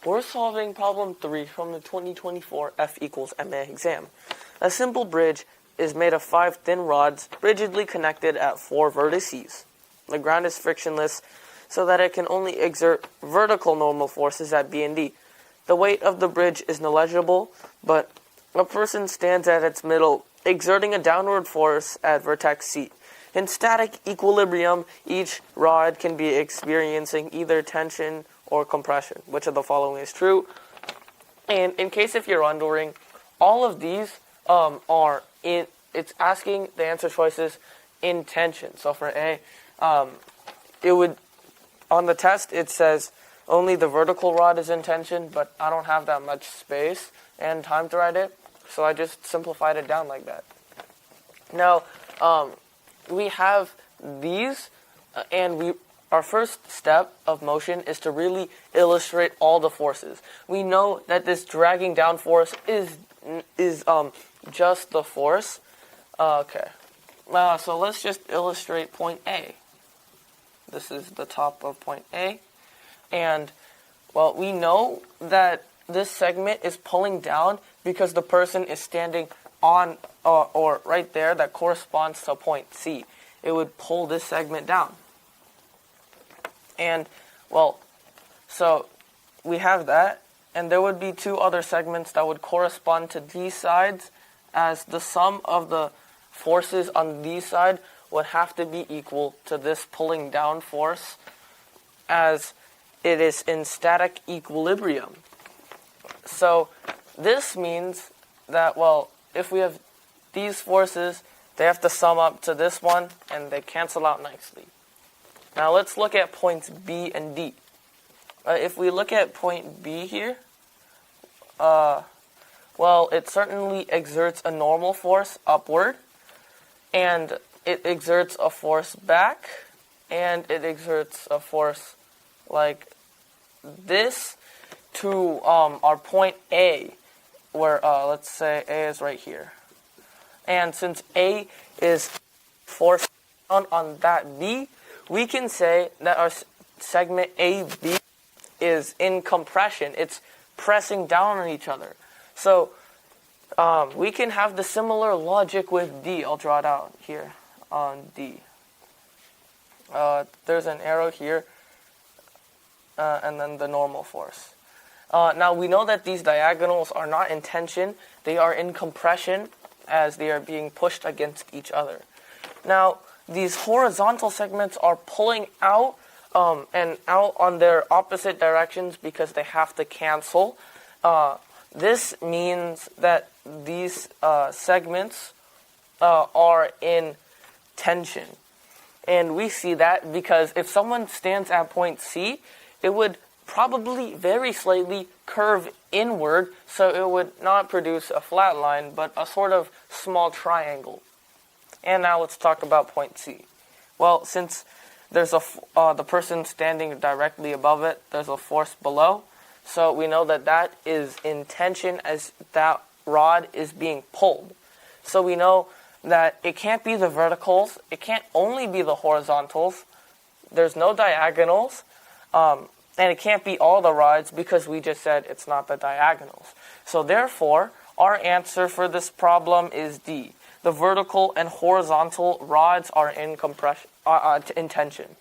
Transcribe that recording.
We're solving problem 3 from the 2024 F equals MA exam. A simple bridge is made of 5 thin rods rigidly connected at 4 vertices. The ground is frictionless so that it can only exert vertical normal forces at B and D. The weight of the bridge is negligible, but a person stands at its middle, exerting a downward force at vertex C. In static equilibrium, each rod can be experiencing either tension or compression. Which of the following is true? And in case if you're wondering, all of these are in. It's asking the answer choices in tension. So for A, it would on the test it says only the vertical rod is in tension, but I don't have that much space and time to write it, so I just simplified it down like that. Now, we have these, and our first step of motion is to really illustrate all the forces. We know that this dragging down force is just the force. Okay. So let's just illustrate point A. This is the top of point A. And, well, we know that this segment is pulling down because the person is standing on, or right there, that corresponds to point C. It would pull this segment down. And, well, so we have that, and there would be 2 other segments that would correspond to these sides, as the sum of the forces on these side would have to be equal to this pulling down force, as it is in static equilibrium. So this means that, well, if we have these forces, they have to sum up to this one, and they cancel out nicely. Now let's look at points B and D. If we look at point B here, well, it certainly exerts a normal force upward, and it exerts a force back, and it exerts a force like this to our point A, where let's say A is right here. And since A is forced down on that B, we can say that our segment AB is in compression. It's pressing down on each other. So we can have the similar logic with D. I'll draw it out here on D. There's an arrow here, and then the normal force. Now we know that these diagonals are not in tension. They are in compression as they are being pushed against each other. Now, these horizontal segments are pulling out and out on their opposite directions because they have to cancel. This means that these segments are in tension. And we see that because if someone stands at point C, it would probably very slightly curve inward, so it would not produce a flat line, but a sort of small triangle. And now let's talk about point C. Well, since there's the person standing directly above it, there's a force below, so we know that that is in tension as that rod is being pulled. So we know that it can't be the verticals, it can't only be the horizontals, there's no diagonals, and it can't be all the rods because we just said it's not the diagonals. So therefore, our answer for this problem is D. The vertical and horizontal rods are in tension.